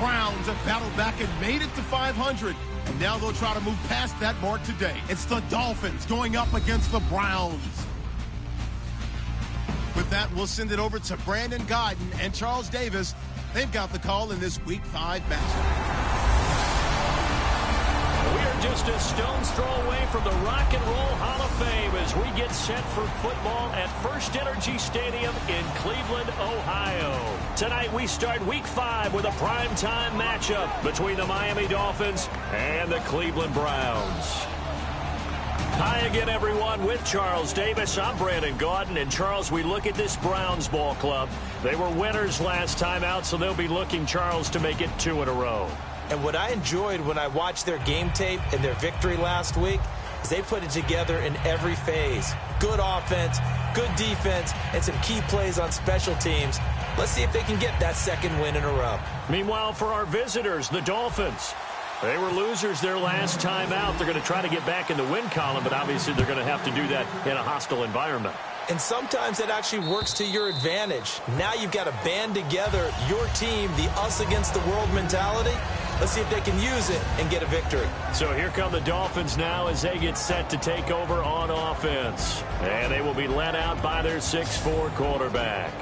Browns have battled back and made it to 500. And now they'll try to move past that mark today. It's the Dolphins going up against the Browns. With that, we'll send it over to Brandon Guyton and Charles Davis. They've got the call in this Week 5 matchup. We are just a stone's throw away from the Rock and Roll Hall of Fame as we get set for football at First Energy Stadium in Cleveland, Ohio. Tonight we start Week 5 with a primetime matchup between the Miami Dolphins and the Cleveland Browns. Hi again, everyone. With Charles Davis, I'm Brandon Guyton. And Charles, we look at this Browns ball club. They were winners last time out, so they'll be looking, Charles, to make it 2 in a row. And what I enjoyed when I watched their game tape and their victory last week is they put it together in every phase. Good offense, good defense, and some key plays on special teams. Let's see if they can get that second win in a row. Meanwhile, for our visitors, the Dolphins, they were losers their last time out. They're going to try to get back in the win column, but obviously they're going to have to do that in a hostile environment. And sometimes it actually works to your advantage. Now you've got to band together your team, the us against the world mentality. Let's see if they can use it and get a victory. So here come the Dolphins now as they get set to take over on offense. And they will be led out by their 6'4" quarterback.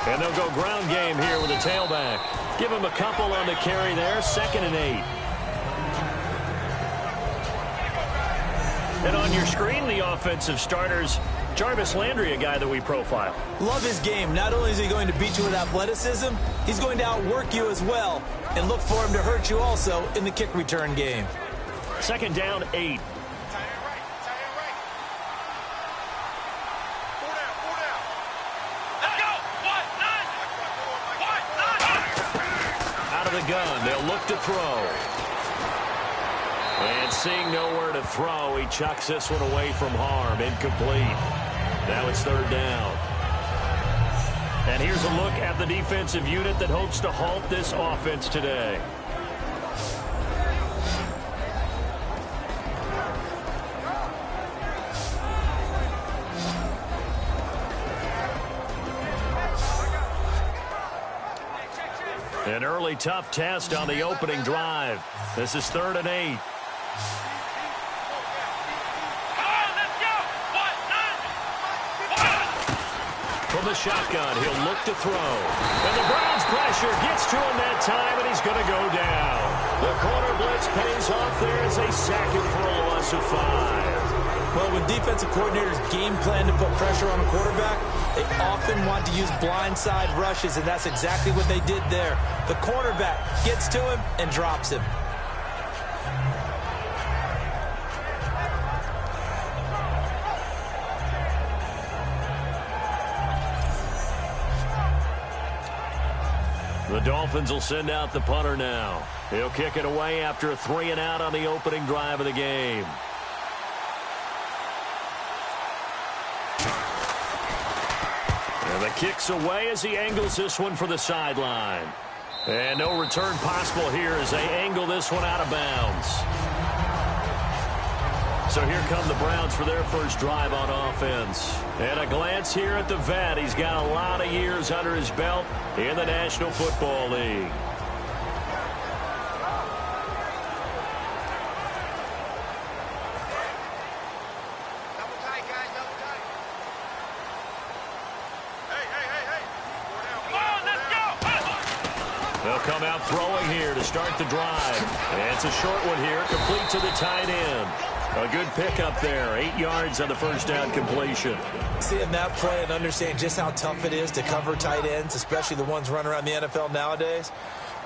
And they'll go ground game here with a tailback. Give him a couple on the carry there, 2nd and 8. And on your screen, the offensive starters, Jarvis Landry, a guy that we profile. Love his game. Not only is he going to beat you with athleticism, he's going to outwork you as well. And look for him to hurt you also in the kick return game. 2nd down, 8. The gun. They'll look to throw. And seeing nowhere to throw, he chucks this one away from harm. Incomplete. Now it's 3rd down. And here's a look at the defensive unit that hopes to halt this offense today. An early tough test on the opening drive. This is 3rd and 8. From the shotgun, he'll look to throw. And the Browns pressure gets to him that time, and he's going to go down. The corner blitz pays off there as they sack him for a loss of 5. Well, when defensive coordinators game plan to put pressure on a quarterback, they often want to use blindside rushes, and that's exactly what they did there. The cornerback gets to him and drops him. The Dolphins will send out the punter now. He'll kick it away after a 3-and-out on the opening drive of the game. And the kick's away as he angles this one for the sideline. And no return possible here as they angle this one out of bounds. So here come the Browns for their first drive on offense. And a glance here at the vet. He's got a lot of years under his belt in the National Football League. They'll come out throwing here to start the drive. And it's a short one here, complete to the tight end. A good pickup there, 8 yards on the first down completion. Seeing that play and understanding just how tough it is to cover tight ends, especially the ones running around the NFL nowadays,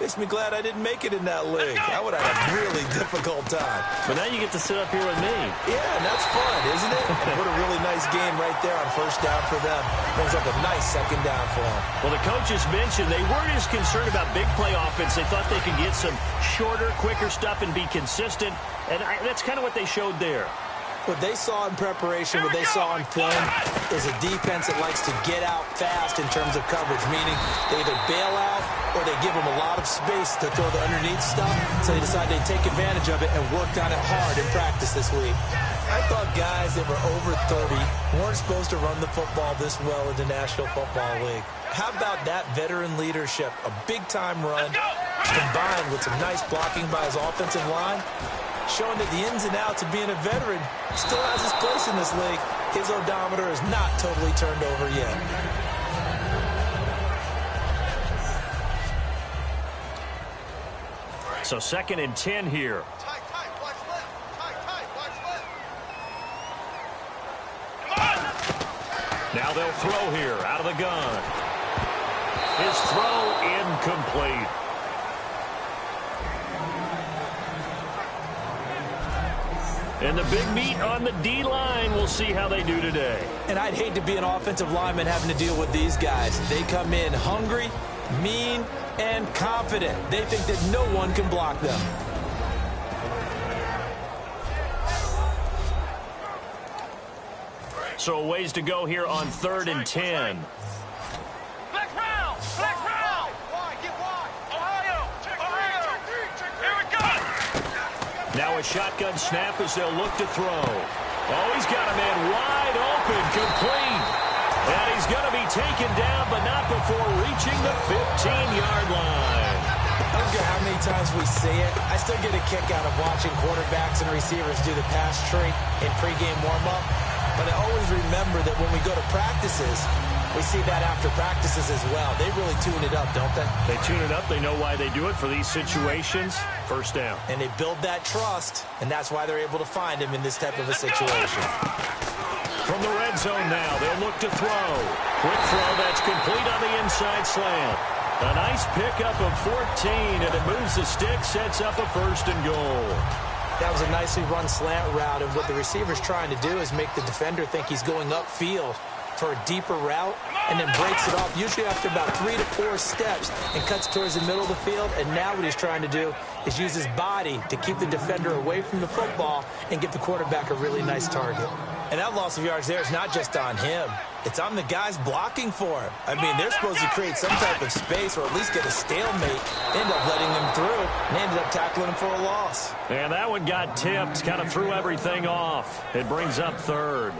makes me glad I didn't make it in that league. I would have had a really difficult time. But now you get to sit up here with me. Yeah, and that's fun, isn't it? And what a really nice game right there on first down for them. Brings up a nice second down for them. Well, the coaches mentioned they weren't as concerned about big play offense. They thought they could get some shorter, quicker stuff and be consistent. And that's kind of what they showed there. What they saw in preparation, what they saw in film, is a defense that likes to get out fast in terms of coverage, meaning they either bail out or they give them a lot of space to throw the underneath stuff, so they decide they'd take advantage of it and worked on it hard in practice this week. I thought guys that were over 30 weren't supposed to run the football this well in the National Football League. How about that veteran leadership, a big-time run, combined with some nice blocking by his offensive line, showing that the ins and outs of being a veteran still has his place in this league. His odometer is not totally turned over yet. So 2nd and 10 here. Tight, watch left. Tight, watch left. Now they'll throw here out of the gun. His throw incomplete. And the big meat on the D-line, we'll see how they do today. And I'd hate to be an offensive lineman having to deal with these guys. They come in hungry, mean, and confident. They think that no one can block them. So a ways to go here on 3rd and 10. Black round! Wide, get wide. Ohio! Here we go! Now a shotgun snap as they'll look to throw. Oh, he's got a man wide open, complete. And he's going to be taken down, but not before reaching the 15-yard line. I don't care how many times we see it. I still get a kick out of watching quarterbacks and receivers do the pass tree in pregame warm-up. But I always remember that when we go to practices, we see that after practices as well. They really tune it up, don't they? They tune it up. They know why they do it for these situations. First down. And they build that trust, and that's why they're able to find him in this type of a situation. From the red zone now, they'll look to throw. Quick throw that's complete on the inside slant. A nice pickup of 14, and it moves the stick, sets up a 1st and goal. That was a nicely run slant route, and what the receiver's trying to do is make the defender think he's going upfield for a deeper route, and then breaks it off, usually after about 3 to 4 steps, and cuts towards the middle of the field. And now what he's trying to do is use his body to keep the defender away from the football and give the quarterback a really nice target. And that loss of yards there is not just on him. It's on the guys blocking for him. I mean, they're supposed to create some type of space or at least get a stalemate. They end up letting them through, and they ended up tackling him for a loss. And that one got tipped, kind of threw everything off. It brings up 3rd.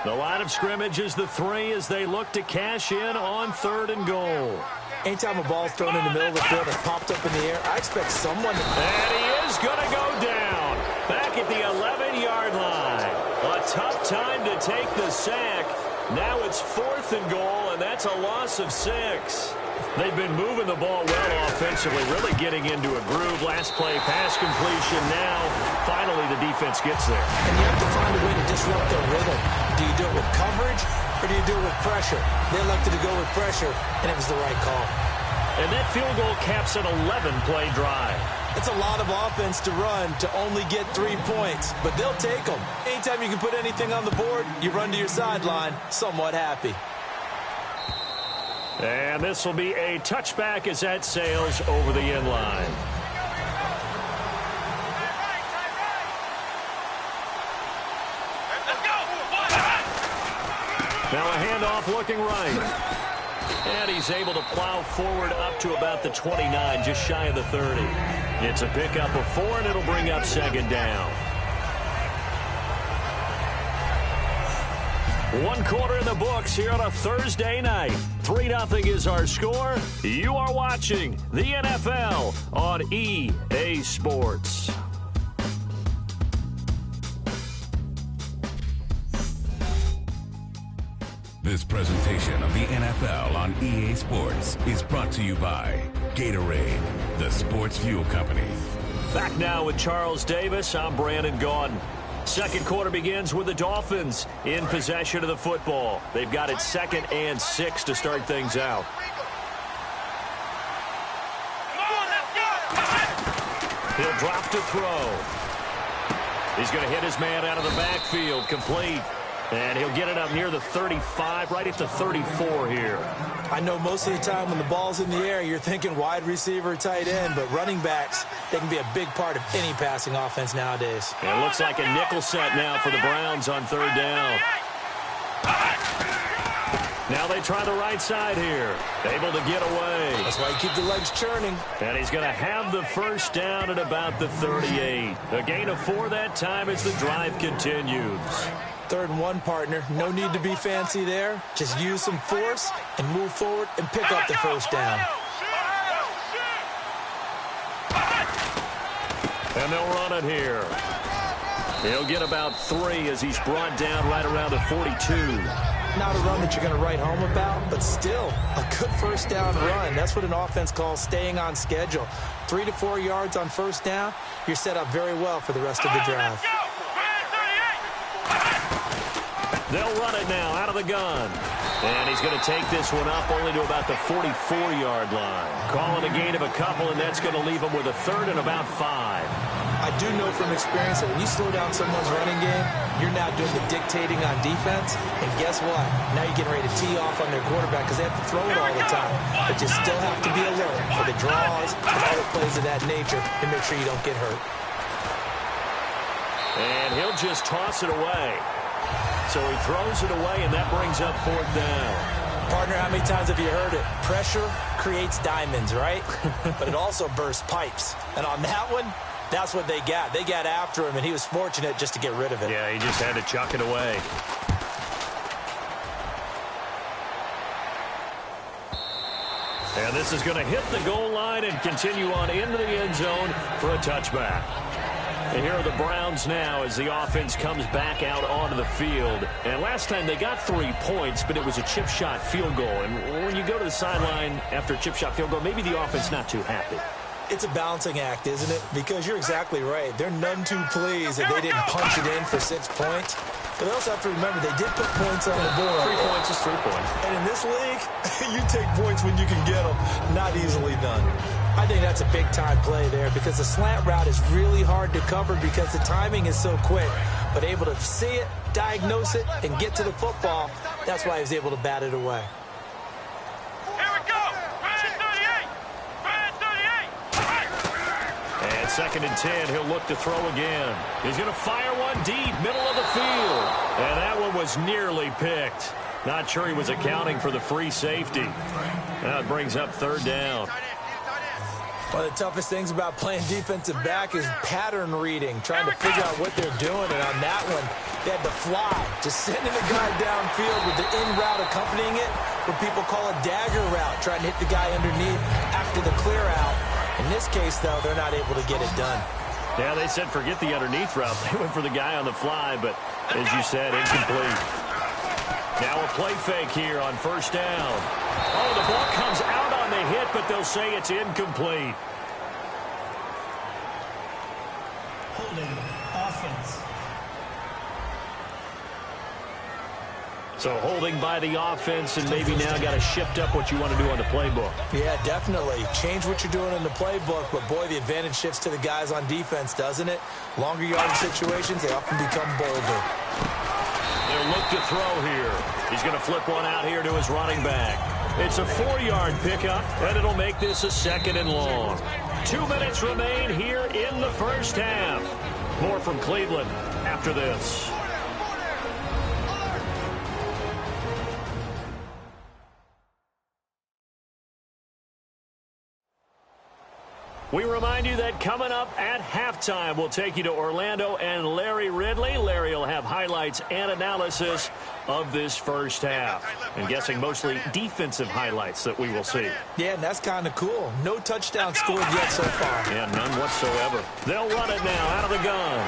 The line of scrimmage is the 3 as they look to cash in on 3rd and goal. Anytime a ball's thrown in the middle of the field and popped up in the air, I expect someone to... And he is going to go down back at the 11-yard line. A tough time to take the sack. Now it's 4th and goal, and that's a loss of 6. They've been moving the ball well offensively, really getting into a groove. Last play, pass completion. Now, finally, the defense gets there. And you have to find a way to disrupt their rhythm. Do you do it with coverage, or do you do it with pressure? They elected to go with pressure, and it was the right call. And that field goal caps an 11-play drive. It's a lot of offense to run to only get 3 points, but they'll take them. Anytime you can put anything on the board, you run to your sideline somewhat happy. And this will be a touchback as that sails over the end line. Now a handoff looking right. And he's able to plow forward up to about the 29, just shy of the 30. It's a pickup of 4, and it'll bring up 2nd down. 1 quarter in the books here on a Thursday night. 3-0 is our score. You are watching the NFL on EA Sports. This presentation of the NFL on EA Sports is brought to you by Gatorade, the sports fuel company. Back now with Charles Davis. I'm Brandon Gaudin. 2nd quarter begins with the Dolphins in possession of the football. They've got it 2nd and 6 to start things out. He'll drop to throw. He's going to hit his man out of the backfield. Complete. And he'll get it up near the 35, right at the 34 here. I know most of the time when the ball's in the air, you're thinking wide receiver, tight end, but running backs, they can be a big part of any passing offense nowadays. It looks like a nickel set now for the Browns on third down. Now they try the right side here. Able to get away. That's why you keep the legs churning. And he's going to have the first down at about the 38. A gain of 4 that time as the drive continues. 3rd and 1, partner. No need to be fancy there. Just use some force and move forward and pick up the first down. And they'll run it here. He'll get about 3 as he's brought down right around the 42. Not a run that you're going to write home about, but still a good first down run. That's what an offense calls staying on schedule. 3 to 4 yards on first down, you're set up very well for the rest of the drive. They'll run it now out of the gun. And he's going to take this one up only to about the 44-yard line. Calling a gain of a couple, and that's going to leave him with a 3rd and about 5. I do know from experience that when you slow down someone's running game, you're now doing the dictating on defense. And guess what? Now you're getting ready to tee off on their quarterback because they have to throw it all the time. But you still have to be alert for the draws and other plays of that nature to make sure you don't get hurt. And he'll just toss it away. So he throws it away, and that brings up 4th down. Partner, how many times have you heard it? Pressure creates diamonds, right? But it also bursts pipes. And on that one, that's what they got. They got after him, and he was fortunate just to get rid of it. Yeah, he just had to chuck it away. And this is going to hit the goal line and continue on into the end zone for a touchback. And here are the Browns now as the offense comes back out onto the field. And last time they got 3 points, but it was a chip shot field goal. And when you go to the sideline after a chip shot field goal, maybe the offense not too happy. It's a balancing act, isn't it? Because you're exactly right. They're none too pleased that they didn't punch it in for 6 points. But they also have to remember they did put points on the board. 3 points is 3 points. And in this league, you take points when you can get them. Not easily done. I think that's a big-time play there because the slant route is really hard to cover because the timing is so quick. But able to see it, diagnose it, and get to the football, that's why he was able to bat it away. Here we go. Red 38. Red 38. And 2nd and 10, he'll look to throw again. He's going to fire one deep, middle of the field. And that one was nearly picked. Not sure he was accounting for the free safety. Now it brings up 3rd down. One of the toughest things about playing defensive back is pattern reading, trying to figure out what they're doing. And on that one, they had to fly, just sending the guy downfield with the in route accompanying it, what people call a dagger route, trying to hit the guy underneath after the clear out. In this case, though, they're not able to get it done. Yeah, they said forget the underneath route. They went for the guy on the fly, but as you said, incomplete. Now a play fake here on 1st down. Oh, the ball comes out on the hit, but they'll say it's incomplete. Holding offense. So holding by the offense, and maybe now got to shift up what you want to do on the playbook. Yeah, definitely. Change what you're doing in the playbook, but boy, the advantage shifts to the guys on defense, doesn't it? Longer yardage situations, they often become bolder. They'll look to throw here. He's going to flip one out here to his running back. It's a 4-yard pickup, and it'll make this a 2nd and long. 2 minutes remain here in the first half. More from Cleveland after this. We remind you that coming up at halftime, we'll take you to Orlando and Larry Ridley. Larry will have highlights and analysis of this first half. I'm guessing mostly defensive highlights that we will see. Yeah, and that's kind of cool. No touchdown scored yet so far. Yeah, none whatsoever. They'll run it now out of the gun.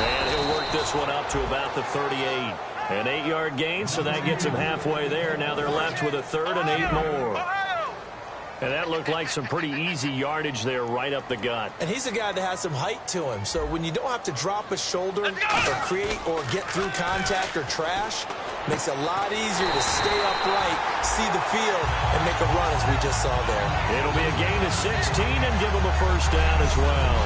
And he'll work this one up to about the 38. An 8-yard gain, so that gets him halfway there. Now they're left with a 3rd and 8 more. And that looked like some pretty easy yardage there right up the gut. And he's a guy that has some height to him. So when you don't have to drop a shoulder or create or get through contact or trash, makes it a lot easier to stay upright, see the field, and make a run as we just saw there. It'll be a gain of 16 and give him a first down as well.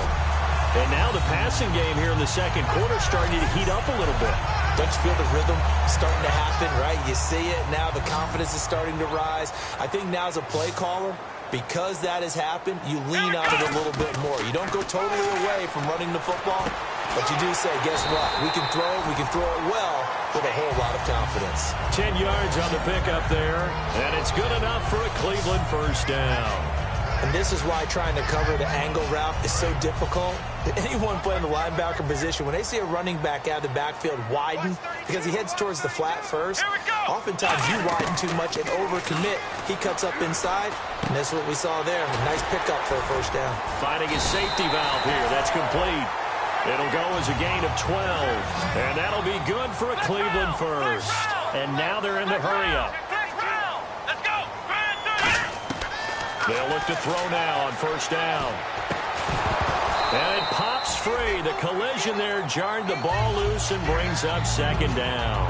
And now the passing game here in the second quarter starting to heat up a little bit. Don't you feel the rhythm starting to happen, right? You see it. Now the confidence is starting to rise. I think now as a play caller, because that has happened, you lean on it a little bit more. You don't go totally away from running the football, but you do say, guess what? We can throw it well with a whole lot of confidence. 10 yards on the pickup there, and it's good enough for a Cleveland first down. And this is why trying to cover the angle route is so difficult. Anyone playing the linebacker position, when they see a running back out of the backfield widen because he heads towards the flat first, oftentimes you widen too much and overcommit. He cuts up inside, and that's what we saw there. A nice pickup for a first down. Finding his safety valve here. That's complete. It'll go as a gain of 12, and that'll be good for a Cleveland first. And now they're in the hurry-up. They'll look to throw now on first down. And it pops free. The collision there jarred the ball loose and brings up second down.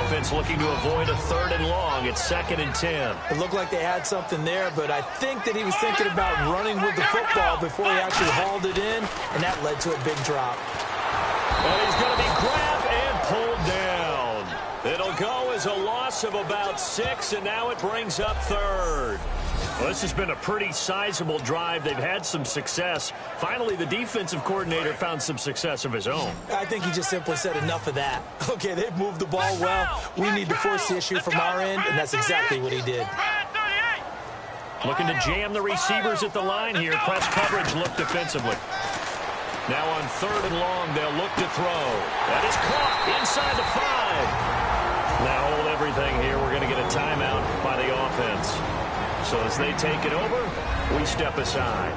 Offense looking to avoid a third and long. It's 2nd and 10. It looked like they had something there, but I think that he was thinking about running with the football before he actually hauled it in, and that led to a big drop. And he's going to be grabbed and pulled down. It'll go as a loss of about 6, and now it brings up third. Well, this has been a pretty sizable drive. They've had some success. Finally, the defensive coordinator found some success of his own. I think he just simply said enough of that. Okay, they've moved the ball well. We need to force the issue from our end, and that's exactly what he did. Looking to jam the receivers at the line here. Press coverage look defensively. Now on 3rd and long, they'll look to throw. That is caught inside the 5. Now hold everything here. We're going to get a timeout by the offense. So as they take it over, we step aside.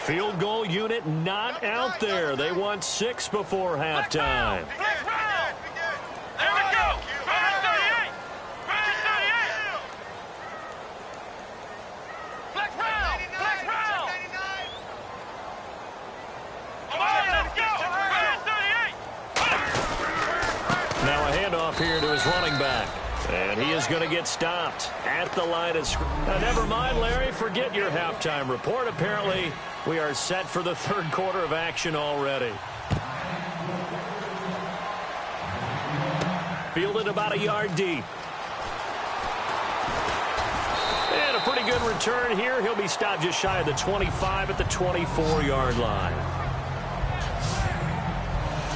Field goal unit not out there. They want 6 before halftime. Here to his running back. And he is going to get stopped at the line of scrimmage. Never mind, Larry. Forget your halftime report. Apparently, we are set for the 3rd quarter of action already. Fielded about a yard deep. And a pretty good return here. He'll be stopped just shy of the 25 at the 24-yard line.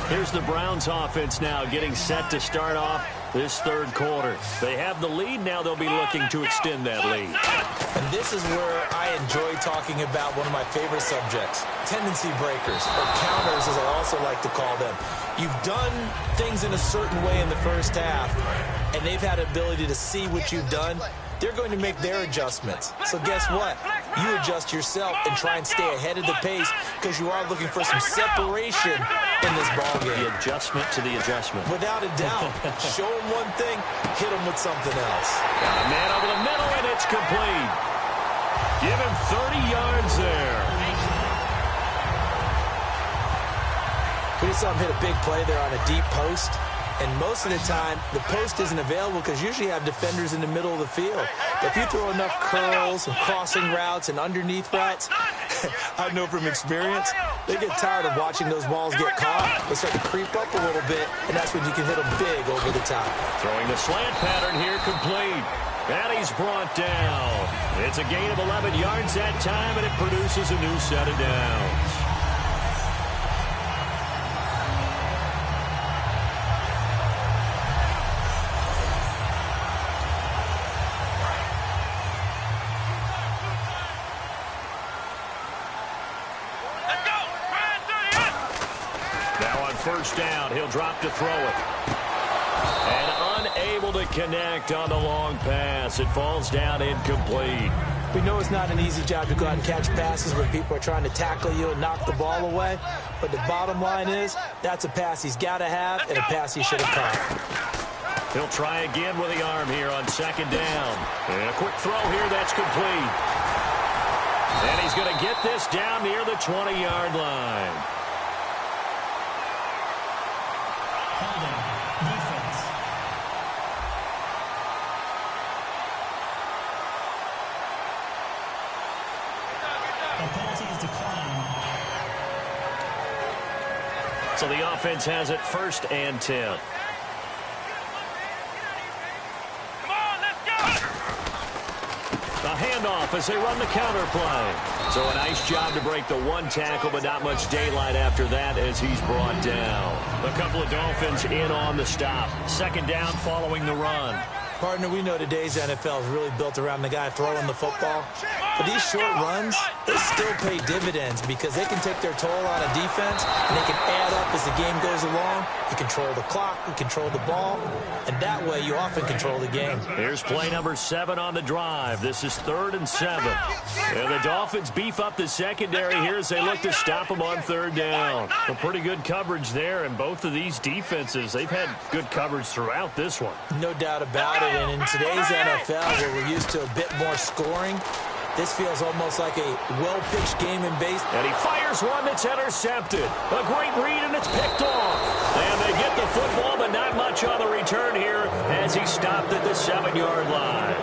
Here's the Browns offense now getting set to start off this 3rd quarter. They have the lead. Now they'll be looking to extend that lead. And this is where I enjoy talking about one of my favorite subjects, tendency breakers, or counters as I also like to call them. You've done things in a certain way in the first half, and they've had the ability to see what you've done. They're going to make their adjustments. So guess what? You adjust yourself and try and stay ahead of the pace because you are looking for some separation in this ballgame. The adjustment to the adjustment. Without a doubt. Show them one thing, hit them with something else. Got a man over the middle, and it's complete. Give him 30 yards there. We just saw him hit a big play there on a deep post. And most of the time, the post isn't available because usually you have defenders in the middle of the field. But if you throw enough curls and crossing routes and underneath routes, I know from experience, they get tired of watching those balls get caught. They start to creep up a little bit, and that's when you can hit them big over the top. Throwing the slant pattern here complete. And he's brought down. It's a gain of 11 yards that time, and it produces a new set of downs. First down, he'll drop to throw it. And unable to connect on the long pass. It falls down incomplete. We know it's not an easy job to go out and catch passes when people are trying to tackle you and knock the ball away. But the bottom line is, that's a pass he's got to have and a pass he should have caught. He'll try again with the arm here on 2nd down. And a quick throw here, that's complete. And he's going to get this down near the 20-yard line. Holding. Defense. The penalty is declined. So the offense has it 1st and 10. Come on, let's go! A handoff as they run the counter play. So a nice job to break the one tackle, but not much daylight after that as he's brought down. A couple of Dolphins in on the stop. 2nd down following the run. Partner, we know today's NFL is really built around the guy throwing the football. But these short runs, they still pay dividends because they can take their toll on a defense and they can add up as the game goes along. You control the clock, you control the ball, and that way you often control the game. Here's play number 7 on the drive. This is 3rd and 7. And the Dolphins beef up the secondary here as they look to stop them on 3rd down. A pretty good coverage there, and both of these defenses, they've had good coverage throughout this one. No doubt about it, and in today's NFL where we're used to a bit more scoring, this feels almost like a well-pitched game in base. And he fires one that's intercepted. A great read, and it's picked off. And they get the football, but not much on the return here as he stopped at the 7-yard line.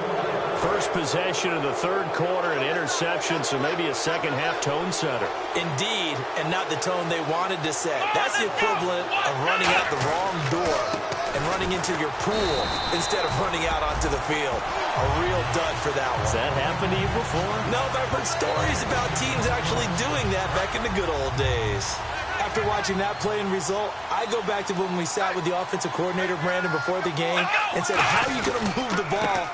First possession of the 3rd quarter, an interception, so maybe a second-half tone setter. Indeed, and not the tone they wanted to set. That's the equivalent of running out the wrong door and running into your pool instead of running out onto the field. A real dud for that one. Has that happened to you before? No, but I've heard stories about teams actually doing that back in the good old days. After watching that play and result, I go back to when we sat with the offensive coordinator, Brandon, before the game and said, how are you going to move the ball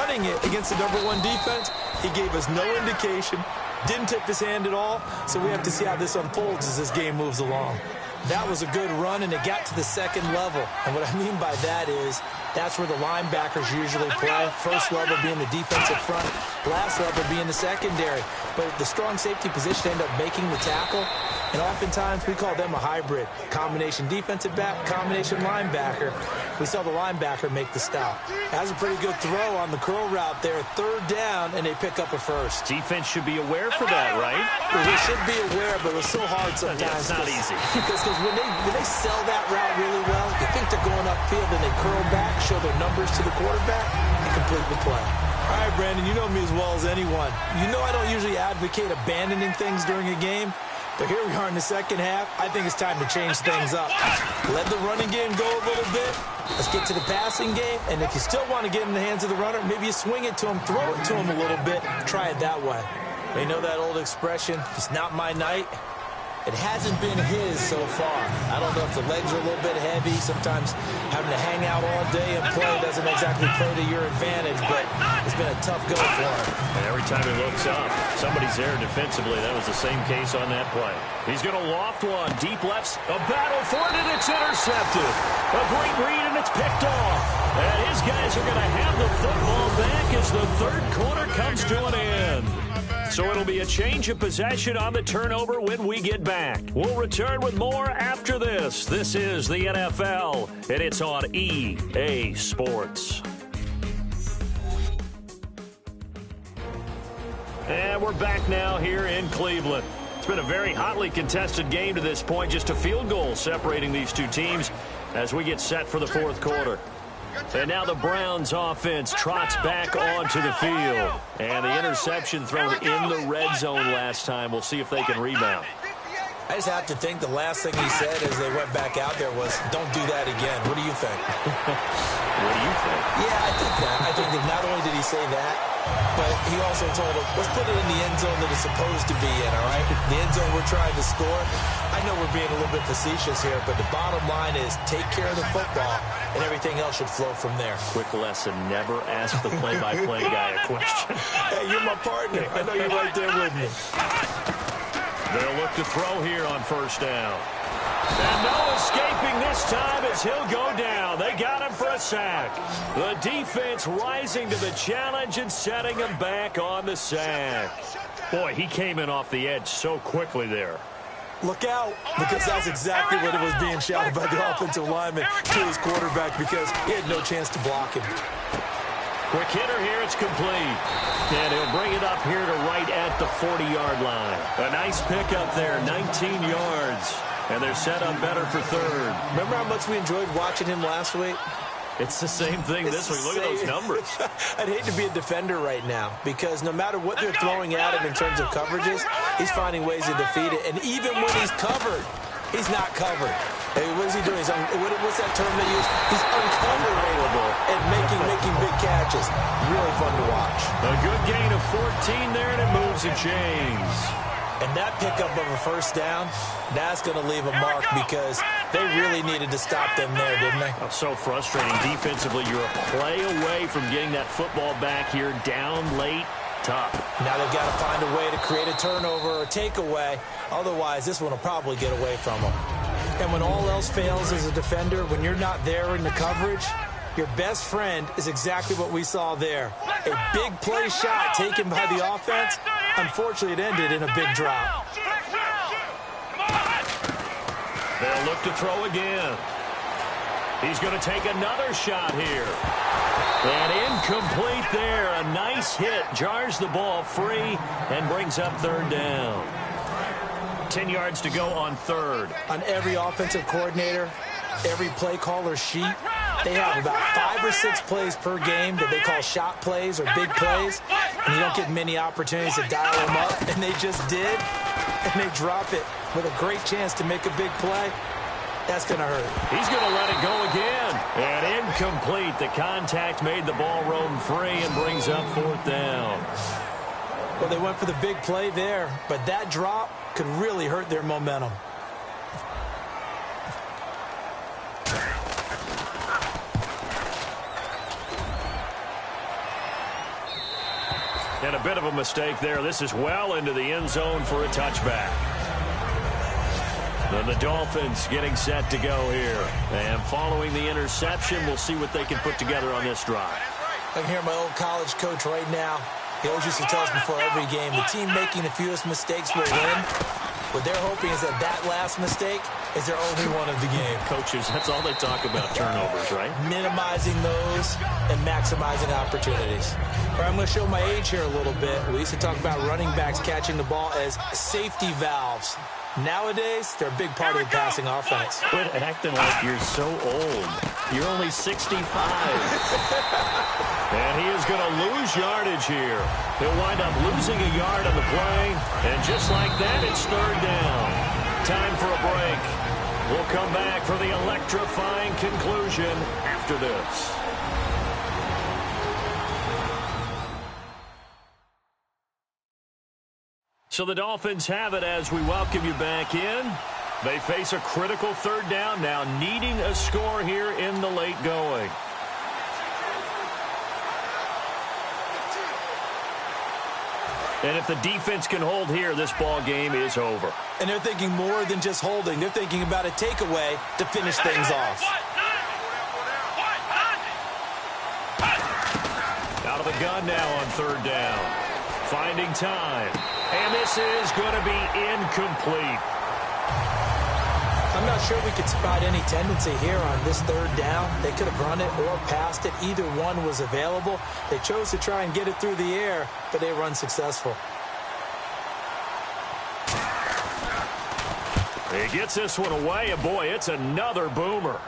running it against the #1 defense? He gave us no indication, didn't tip his hand at all, so we have to see how this unfolds as this game moves along. That was a good run, and it got to the 2nd level. And what I mean by that is that's where the linebackers usually play. First level being the defensive front, last level being the secondary. But the strong safety position ended up making the tackle, and oftentimes we call them a hybrid. Combination defensive back, combination linebacker. We saw the linebacker make the stop. That was a pretty good throw on the curl route there. 3rd down, and they pick up a first. Defense should be aware for that, right? Well, they should be aware, but it was so hard sometimes. Yeah, it's not easy. Because when they sell that route really well, you think they're going upfield, and they curl back, show their numbers to the quarterback, and complete the play. All right, Brandon, you know me as well as anyone. You know I don't usually advocate abandoning things during a game, but here we are in the 2nd half. I think it's time to change things up. Let the running game go a little bit. Let's get to the passing game, and if you still want to get in the hands of the runner, maybe you swing it to him, throw it to him a little bit, try it that way. You know that old expression, it's not my night. It hasn't been his so far. I don't know if the legs are a little bit heavy. Sometimes having to hang out all day and play doesn't exactly play to your advantage, but it's been a tough go for him. And every time he looks up, somebody's there defensively. That was the same case on that play. He's going to loft one. Deep lefts. A battle for it, and it's intercepted. A great read, and it's picked off. And his guys are going to have the football back as the 3rd quarter comes to an end. So it'll be a change of possession on the turnover when we get back. We'll return with more after this. This is the NFL, and it's on EA Sports. And we're back now here in Cleveland. It's been a very hotly contested game to this point. Just a field goal separating these two teams as we get set for the 4th quarter. And now the Browns offense trots back onto the field. And the interception thrown in the red zone last time. We'll see if they can rebound. I just have to think the last thing he said as they went back out there was, don't do that again. What do you think? What do you think? Yeah, I think that. I think that not only did he say that, but he also told him, let's put it in the end zone that it's supposed to be in, all right? The end zone we're trying to score. I know we're being a little bit facetious here, but the bottom line is take care of the football, and everything else should flow from there. Quick lesson, never ask the play-by-play guy a question. Hey, you're my partner. I know you're right there with me. They'll look to throw here on 1st down. And no escaping this time as he'll go down. They got him for a sack. The defense rising to the challenge and setting him back on the sack. Boy, he came in off the edge so quickly there. Look out, because that's exactly what it was being shouted by the offensive lineman to his quarterback because he had no chance to block him. Quick hitter here. It's complete. And he'll bring it up here to right at the 40-yard line. A nice pickup there, 19 yards. And they're set up better for third. Remember how much we enjoyed watching him last week? It's the same thing this week. Look at those numbers. I'd hate to be a defender right now because no matter what they're throwing at him in terms of coverages, he's finding ways to defeat it. And even when he's covered, he's not covered. Hey, what is he doing? What's that term they use? He's uncoverable and making big catches. Really fun to watch. A good gain of 14 there, and it moves the chains. And that pickup of a first down, that's going to leave a mark because they really needed to stop them there, didn't they? Oh, so frustrating. Defensively, you're a play away from getting that football back here, down late, tough. Now they've got to find a way to create a turnover or takeaway. Otherwise, this one will probably get away from them. And when all else fails as a defender, when you're not there in the coverage, your best friend is exactly what we saw there. A big play shot taken by the offense. Unfortunately, it ended in a big drop. They'll look to throw again. He's going to take another shot here. And incomplete there. A nice hit. Jars the ball free and brings up third down. 10 yards to go on third. On every offensive coordinator, every play caller sheet, they have about 5 or 6 plays per game that they call shot plays or big plays, and you don't get many opportunities to dial them up, and they just did, and they drop it with a great chance to make a big play. That's going to hurt. He's going to let it go again, and incomplete. The contact made the ball roam free and brings up fourth down. Well, they went for the big play there, but that drop could really hurt their momentum. And a bit of a mistake there. This is well into the end zone for a touchback. And the Dolphins getting set to go here. And following the interception, we'll see what they can put together on this drive. I can hear my old college coach right now. He always used to tell us before every game, the team making the fewest mistakes will win. What they're hoping is that last mistake is their only one of the game. Coaches, that's all they talk about, turnovers, right? Minimizing those and maximizing opportunities. All right, I'm going to show my age here a little bit. We used to talk about running backs catching the ball as safety valves. Nowadays, they're a big part of the passing offense. Quit acting like you're so old. You're only 65. And he is going to lose yardage here. He'll wind up losing a yard on the play. And just like that, it's third down. Time for a break. We'll come back for the electrifying conclusion after this. So the Dolphins have it as we welcome you back in. They face a critical third down now, needing a score here in the late going. And if the defense can hold here, this ball game is over. And they're thinking more than just holding. They're thinking about a takeaway to finish things off. Out of the gun now on third down. Finding time. And this is going to be incomplete. I'm not sure we could spot any tendency here on this third down. They could have run it or passed it. Either one was available. They chose to try and get it through the air, but they were unsuccessful. He gets this one away, and boy, it's another boomer.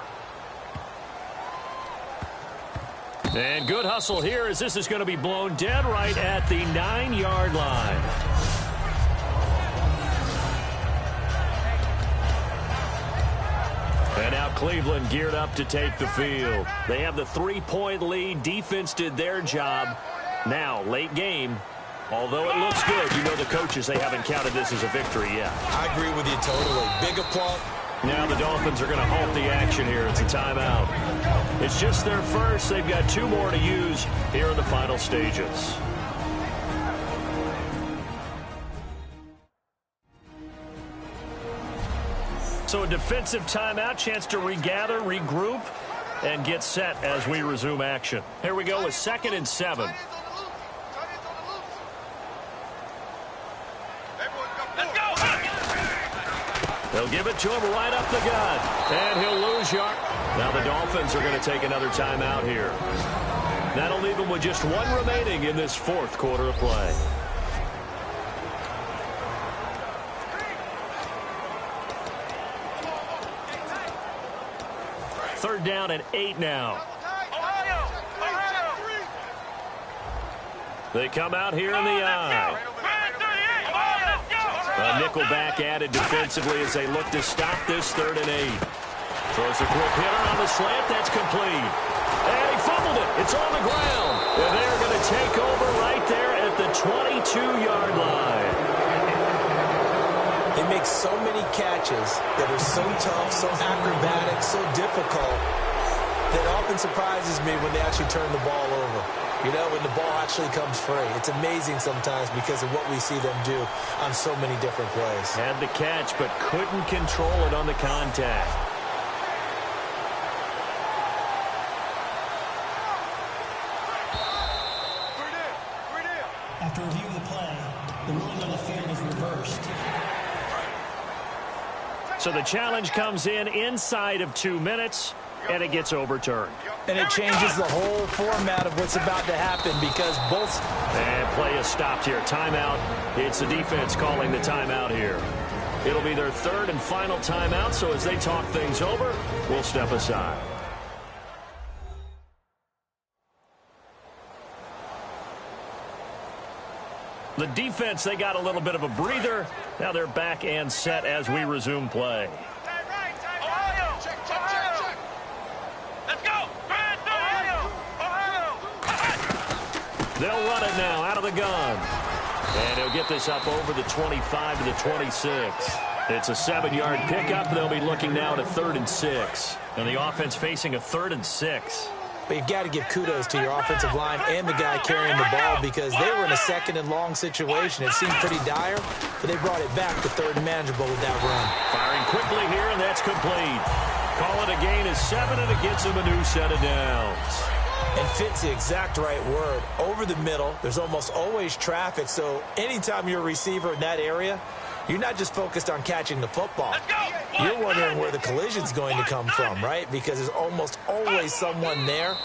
And good hustle here as this is going to be blown dead right at the 9-yard line. And now Cleveland geared up to take the field. They have the 3-point lead. Defense did their job. Now, late game. Although it looks good, you know the coaches, they haven't counted this as a victory yet. I agree with you totally. Big applause. Now the Dolphins are going to halt the action here. It's a timeout. It's just their first. They've got 2 more to use here in the final stages. So a defensive timeout, chance to regather, regroup, and get set as we resume action. Here we go with 2nd and 7. They'll give it to him right up the gut. And he'll lose yard. Now the Dolphins are going to take another timeout here. That'll leave them with just one remaining in this fourth quarter of play. Third down and 8 now. They come out here in the eye. A nickel back added defensively as they look to stop this 3rd and 8. Throws a quick hitter on the slant. That's complete. And he fumbled it. It's on the ground. And they're going to take over right there at the 22-yard line. They make so many catches that are so tough, so acrobatic, so difficult, that often surprises me when they actually turn the ball over. You know, when the ball actually comes free. It's amazing sometimes because of what we see them do on so many different plays. Had the catch, but couldn't control it on the contact. After reviewing the play, the ruling on the field is reversed. So the challenge comes in inside of 2 minutes, and it gets overturned. And it changes the whole format of what's about to happen because both... And play is stopped here. Timeout. It's the defense calling the timeout here. It'll be their 3rd and final timeout, so as they talk things over, we'll step aside. The defense, they got a little bit of a breather. Now they're back and set as we resume play. They'll run it now out of the gun. And he'll get this up over the 25 to the 26. It's a 7-yard pickup. They'll be looking now at a 3rd and 6. And the offense facing a 3rd and 6. But you've got to give kudos to your offensive line and the guy carrying the ball because they were in a 2nd and long situation. It seemed pretty dire, but they brought it back to 3rd and manageable with that run. Firing quickly here, and that's complete. Call it a gain of 7, and it gets him a new set of downs. And fit's the exact right word. Over the middle, there's almost always traffic, so anytime you're a receiver in that area, you're not just focused on catching the football. You're wondering where the collision's going to come from, right? Because there's almost always someone there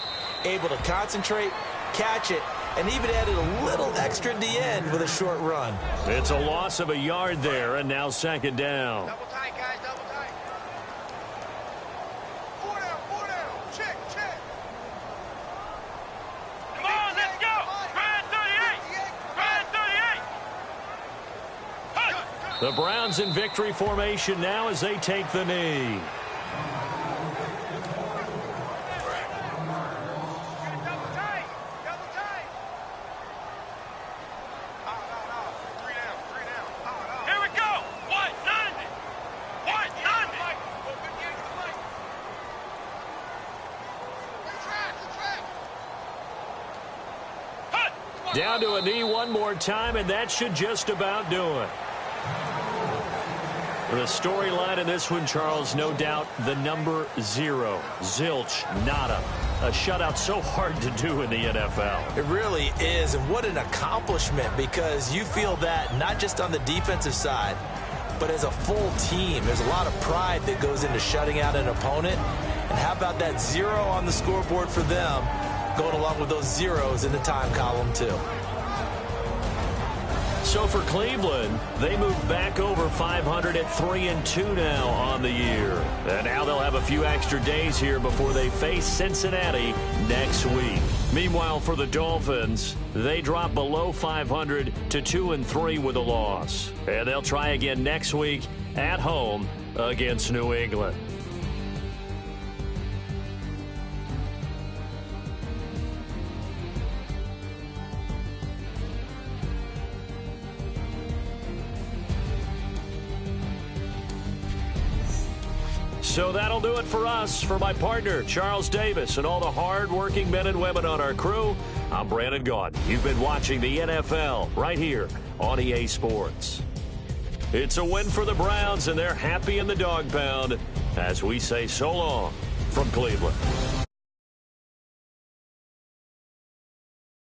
able to concentrate, catch it, and even added a little extra at the end with a short run. It's a loss of a yard there, and now 2nd down. Double tight, guys, double tight. 4 down, 4 down. Check, check. Come on, let's go. Red 38. Red 38. The Browns in victory formation now as they take the knee. Double tight, double tight. Three down. Here we go. 190. 190. Down to a knee one more time, and that should just about do it. The storyline in this one, Charles, no doubt the number 0. Zilch, nada. A shutout so hard to do in the NFL. It really is, and what an accomplishment because you feel that not just on the defensive side, but as a full team. There's a lot of pride that goes into shutting out an opponent. And how about that 0 on the scoreboard for them, going along with those zeros in the time column too. So for Cleveland, they move back over 500 at 3-2 now on the year. And now they'll have a few extra days here before they face Cincinnati next week. Meanwhile, for the Dolphins, they drop below 500 to 2-3 with a loss. And they'll try again next week at home against New England. So that'll do it for us. For my partner, Charles Davis, and all the hard-working men and women on our crew, I'm Brandon Gaudin. You've been watching the NFL right here on EA Sports. It's a win for the Browns, and they're happy in the dog pound as we say so long from Cleveland.